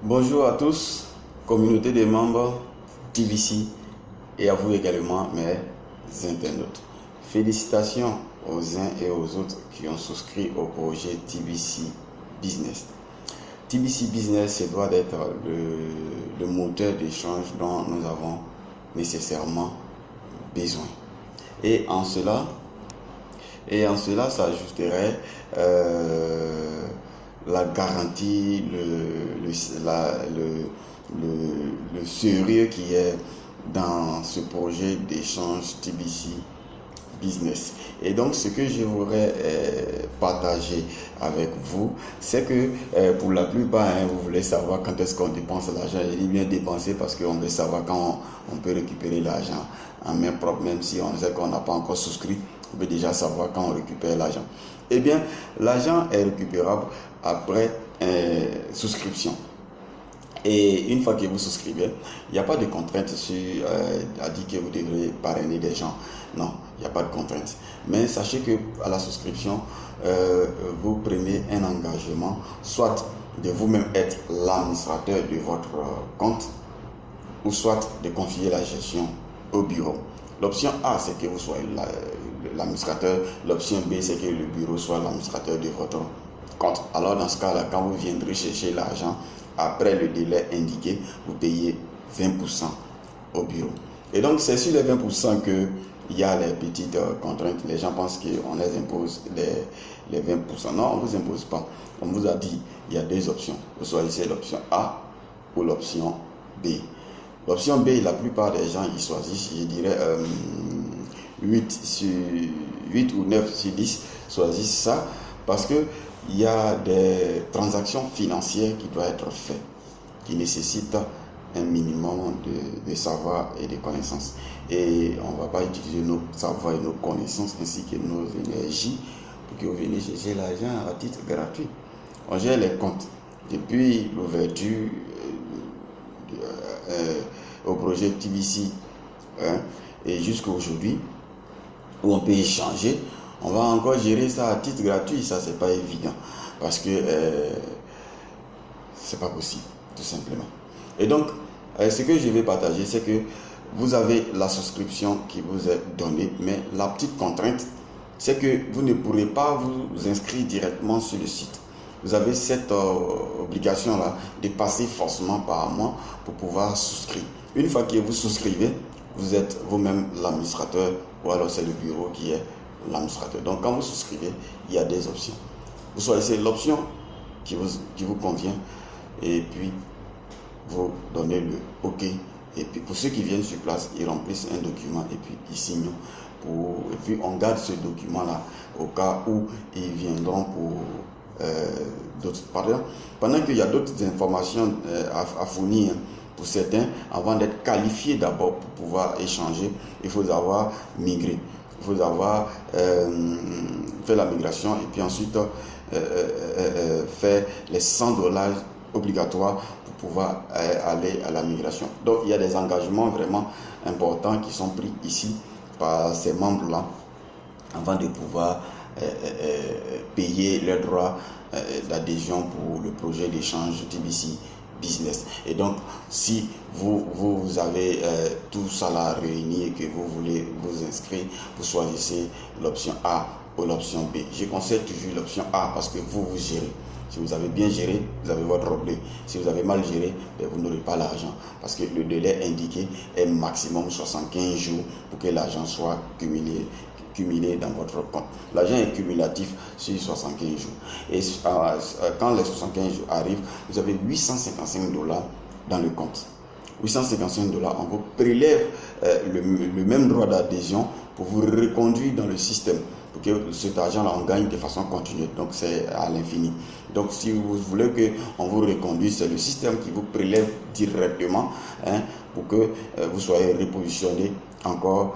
Bonjour à tous, communauté des membres TBC et à vous également mes internautes. Félicitations aux uns et aux autres qui ont souscrit au projet TBC Business. TBC Business, ça doit être le moteur d'échange dont nous avons nécessairement besoin. Et en cela s'ajouterait la garantie, le sérieux qui est dans ce projet d'échange TBC Business. Et donc, ce que je voudrais partager avec vous, c'est que pour la plupart, vous voulez savoir quand est-ce qu'on dépense l'argent. Je dis bien dépenser parce qu'on veut savoir quand on peut récupérer l'argent en main propre, même si on sait qu'on n'a pas encore souscrit. On peut déjà savoir quand on récupère l'argent. Eh bien, l'argent est récupérable après souscription. Et une fois que vous souscrivez, il n'y a pas de contrainte à dire que vous devrez parrainer des gens. Non, il n'y a pas de contrainte. Mais sachez que à la souscription, vous prenez un engagement, soit de vous-même être l'administrateur de votre compte, ou soit de confier la gestion au bureau. L'option A, c'est que vous soyez l'administrateur. L'option B, c'est que le bureau soit l'administrateur de votre compte. Alors dans ce cas-là, quand vous viendrez chercher l'argent, après le délai indiqué, vous payez 20% au bureau. Et donc c'est sur les 20% qu'il y a les petites contraintes. Les gens pensent qu'on les impose les 20%. Non, on ne vous impose pas. On vous a dit, il y a deux options. Vous choisissez l'option A ou l'option B. L'option B, la plupart des gens, ils choisissent, je dirais, 8 ou 9 sur 10 choisissent ça parce que il y a des transactions financières qui doivent être faites, qui nécessitent un minimum de savoir et de connaissances. Et on ne va pas utiliser nos savoirs et nos connaissances ainsi que nos énergies pour que vous veniez chercher l'argent à titre gratuit. On gère les comptes depuis l'ouverture au projet TBC et jusqu'à aujourd'hui où on peut échanger. On va encore gérer ça à titre gratuit, ça c'est pas évident parce que c'est pas possible tout simplement. Et donc ce que je vais partager, c'est que vous avez la souscription qui vous est donnée, mais la petite contrainte, c'est que vous ne pourrez pas vous inscrire directement sur le site. Vous avez cette obligation là de passer forcément par mois pour pouvoir souscrire. Une fois que vous souscrivez, vous êtes vous-même l'administrateur ou alors c'est le bureau qui est l'administrateur. Donc quand vous souscrivez, il y a des options. Vous choisissez l'option qui vous convient et puis vous donnez le OK. Et puis pour ceux qui viennent sur place, ils remplissent un document et puis ils signent. Et puis on garde ce document-là au cas où ils viendront pour d'autres. Pendant qu'il y a d'autres informations à fournir pour certains, avant d'être qualifiés d'abord pour pouvoir échanger, il faut avoir migré. Il faut avoir fait la migration et puis ensuite faire les $100 obligatoires pour pouvoir aller à la migration. Donc il y a des engagements vraiment importants qui sont pris ici par ces membres-là avant de pouvoir payer leurs droits d'adhésion pour le projet d'échange TBC Business. Et donc, si vous avez tout ça là réuni et que vous voulez vous inscrire, vous choisissez l'option A ou l'option B. Je conseille toujours l'option A parce que vous gérez. Si vous avez bien géré, vous avez votre blé. Si vous avez mal géré, vous n'aurez pas l'argent. Parce que le délai indiqué est maximum 75 jours pour que l'argent soit cumulé dans votre compte. L'argent est cumulatif sur 75 jours. Et quand les 75 jours arrivent, vous avez $855 dans le compte. $855, on vous prélève le même droit d'adhésion pour vous reconduire dans le système. Pour que cet argent-là, on gagne de façon continue. Donc, c'est à l'infini. Donc, si vous voulez qu'on vous reconduise, c'est le système qui vous prélève directement pour que vous soyez repositionné encore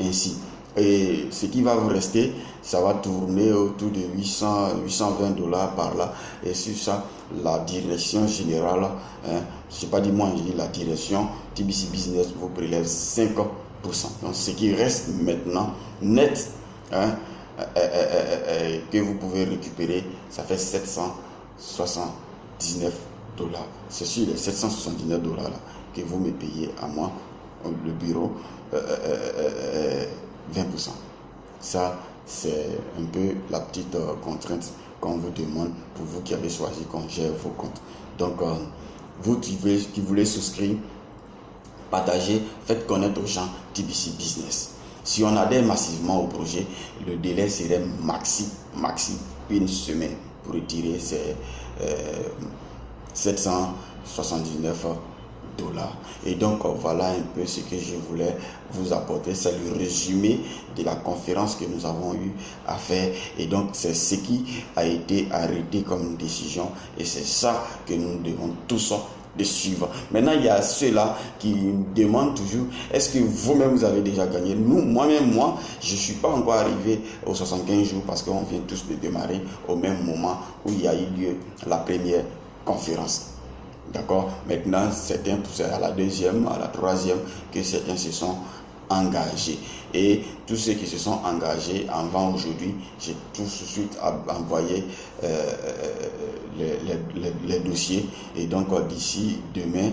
ainsi. Et ce qui va vous rester, ça va tourner autour de $820 par là. Et sur ça, la direction générale, je sais pas dit moi, je dis la direction TBC Business vous prélève 5%. Donc ce qui reste maintenant net, que vous pouvez récupérer, ça fait $779. dollars. C'est sur les 779 dollars là que vous me payez à moi, le bureau, 20%. Ça, c'est un peu la petite contrainte qu'on vous demande pour vous qui avez choisi qu'on gère vos comptes. Donc, vous qui voulez souscrire, partagez, faites connaître aux gens TBC Business. Si on adhère massivement au projet, le délai serait maxi une semaine pour retirer ces 779 dollars. Et donc voilà un peu ce que je voulais vous apporter. C'est le résumé de la conférence que nous avons eu à faire. Et donc c'est ce qui a été arrêté comme décision. Et c'est ça que nous devons tous de suivre. Maintenant, il y a ceux-là qui demandent toujours, est-ce que vous-même vous avez déjà gagné? Moi, je ne suis pas encore arrivé aux 75 jours parce qu'on vient tous de démarrer au même moment où il y a eu lieu la première conférence. D'accord? Maintenant, certains, c'est à la deuxième, à la troisième, que certains se sont engagés. Et tous ceux qui se sont engagés avant aujourd'hui, j'ai tout de suite envoyé les dossiers. Et donc, d'ici demain,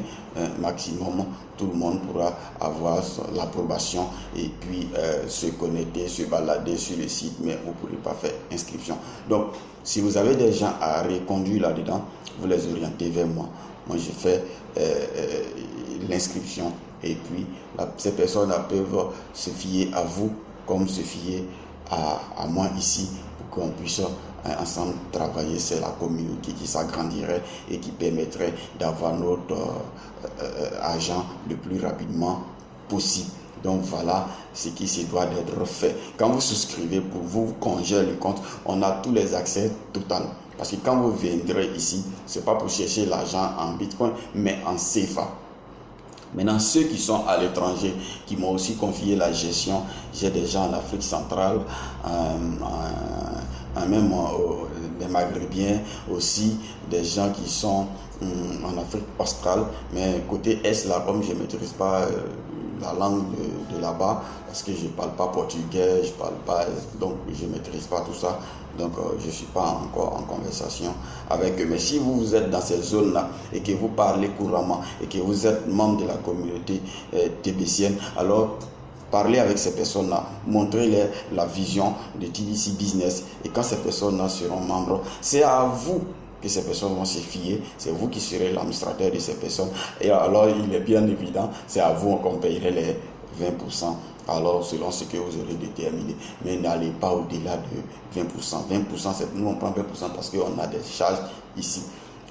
maximum, tout le monde pourra avoir l'approbation et puis se connecter, se balader sur le site, mais vous ne pourrez pas faire inscription. Donc, si vous avez des gens à reconduire là-dedans, vous les orientez vers moi. Moi, je fais l'inscription et puis ces personnes peuvent se fier à vous comme se fier à moi ici pour qu'on puisse ensemble travailler. C'est la communauté qui s'agrandirait et qui permettrait d'avoir notre argent le plus rapidement possible. Donc voilà ce qui se doit d'être fait. Quand vous souscrivez, pour vous congéler le compte, on a tous les accès total. Parce que quand vous viendrez ici, ce n'est pas pour chercher l'argent en Bitcoin, mais en CFA. Maintenant, ceux qui sont à l'étranger, qui m'ont aussi confié la gestion, j'ai des gens en Afrique centrale, même les Maghrébiens, aussi des gens qui sont en Afrique australe, mais côté Est, là, comme je ne maîtrise pas la langue de là-bas, parce que je ne parle pas portugais, je parle pas, donc je ne maîtrise pas tout ça. Donc, je ne suis pas encore en conversation avec eux. Mais si vous êtes dans ces zones-là et que vous parlez couramment et que vous êtes membre de la communauté tébécienne, alors parlez avec ces personnes-là, montrez-leur la vision de TBC Business. Et quand ces personnes-là seront membres, c'est à vous que ces personnes vont se fier, c'est vous qui serez l'administrateur de ces personnes. Et alors, il est bien évident, c'est à vous qu'on payerait les 20%. Alors, selon ce que vous aurez déterminé. Mais n'allez pas au-delà de 20%. 20%, nous on prend 20% parce qu'on a des charges ici.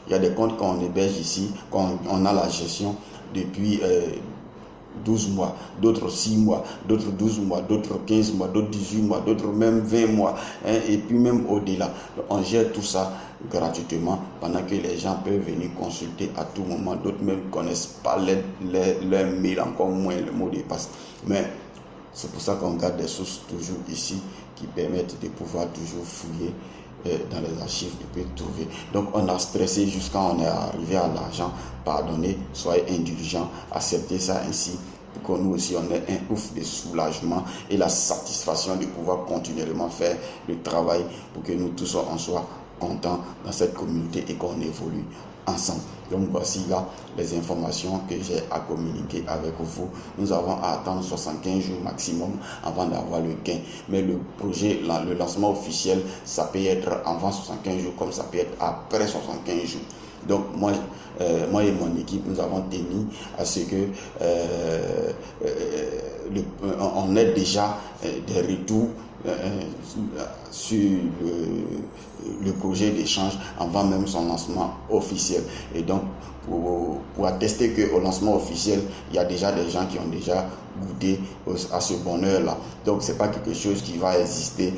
Il y a des comptes qu'on héberge ici, qu'on a la gestion depuis 12 mois, d'autres 6 mois, d'autres 12 mois, d'autres 15 mois, d'autres 18 mois, d'autres même 20 mois, et puis même au-delà. On gère tout ça gratuitement pendant que les gens peuvent venir consulter à tout moment. D'autres même ne connaissent pas leur mail, encore moins le mot de passe. Mais c'est pour ça qu'on garde des sources toujours ici qui permettent de pouvoir toujours fouiller dans les archives et puis trouver. Donc on a stressé jusqu'à on est arrivé à l'argent. Pardonnez, soyez indulgents, acceptez ça ainsi pour que nous aussi on ait un ouf de soulagement et la satisfaction de pouvoir continuellement faire le travail pour que nous tous on soit contents dans cette communauté et qu'on évolue ensemble. Donc voici là les informations que j'ai à communiquer avec vous. Nous avons à attendre 75 jours maximum avant d'avoir le gain. Mais le projet, le lancement officiel, ça peut être avant 75 jours comme ça peut être après 75 jours. Donc moi et mon équipe, nous avons tenu à ce que on ait déjà des retours sur le projet d'échange avant même son lancement officiel. Et donc pour attester qu'au lancement officiel, il y a déjà des gens qui ont déjà goûté à ce bonheur-là. Donc c'est pas quelque chose qui va exister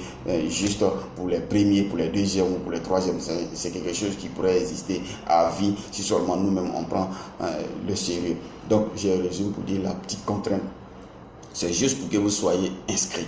juste pour les premiers, pour les deuxièmes ou pour les troisièmes. C'est quelque chose qui pourrait exister à vie si seulement nous-mêmes on prend le sérieux. Donc j'ai résumé pour dire la petite contrainte. C'est juste pour que vous soyez inscrits.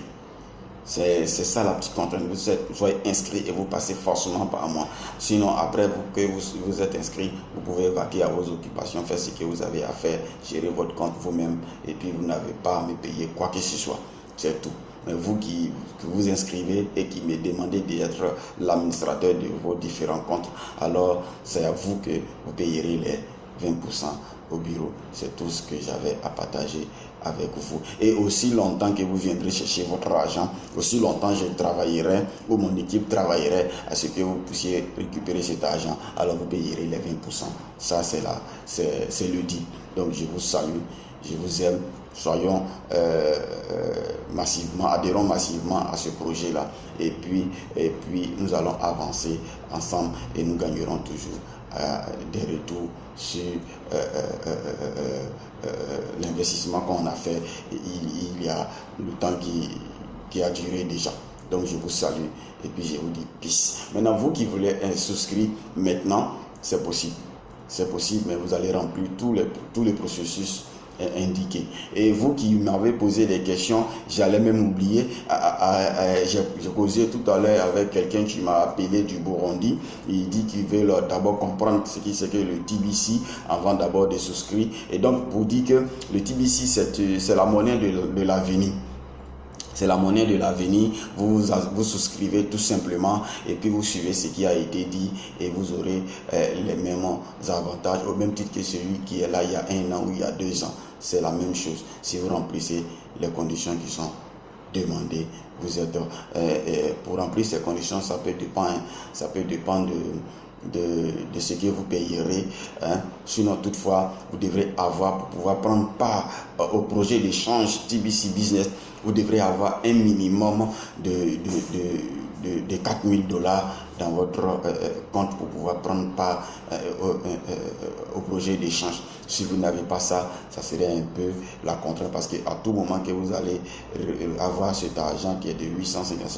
C'est ça la petite contrainte. Vous soyez inscrit et vous passez forcément par moi. Sinon, après que vous êtes inscrit, vous pouvez vaquer à vos occupations, faire ce que vous avez à faire, gérer votre compte vous-même et puis vous n'avez pas à me payer quoi que ce soit. C'est tout. Mais vous qui vous inscrivez et qui me demandez d'être l'administrateur de vos différents comptes, alors c'est à vous que vous payerez les 20% au bureau. C'est tout ce que j'avais à partager avec vous. Et aussi longtemps que vous viendrez chercher votre argent, aussi longtemps je travaillerai, ou mon équipe travaillerait à ce que vous puissiez récupérer cet argent. Alors vous payerez les 20%. Ça c'est le dit. Donc je vous salue, je vous aime. Soyons massivement, adhérons massivement à ce projet-là. Et puis nous allons avancer ensemble et nous gagnerons toujours des retours sur l'investissement qu'on a fait il y a le temps qui a duré déjà. Donc je vous salue et puis je vous dis peace. Maintenant, vous qui voulez souscrire maintenant, c'est possible. C'est possible, mais vous allez remplir tous les processus indiqués. Et vous qui m'avez posé des questions, j'allais même oublier. J'ai causé tout à l'heure avec quelqu'un qui m'a appelé du Burundi. Il dit qu'il veut d'abord comprendre ce qui c'est que le TBC avant d'abord de souscrire. Et donc pour dire que le TBC c'est la monnaie de l'avenir. C'est la monnaie de l'avenir. Vous souscrivez tout simplement et puis vous suivez ce qui a été dit et vous aurez les mêmes avantages au même titre que celui qui est là il y a 1 an ou il y a 2 ans. C'est la même chose. Si vous remplissez les conditions qui sont demandées, vous êtes pour remplir ces conditions, ça peut dépendre de ce que vous payerez. Sinon, toutefois, vous devrez avoir, pour pouvoir prendre part au projet d'échange TBC Business, vous devrez avoir un minimum de $4 000 dans votre compte pour pouvoir prendre part au projet d'échange. Si vous n'avez pas ça, ça serait un peu la contrainte parce qu'à tout moment que vous allez avoir cet argent qui est de $855,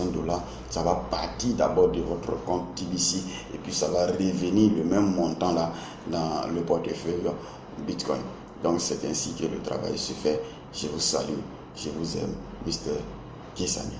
ça va partir d'abord de votre compte TBC et puis ça va revenir le même montant là dans le portefeuille Bitcoin. Donc c'est ainsi que le travail se fait. Je vous salue, je vous aime, Mr. Kesania.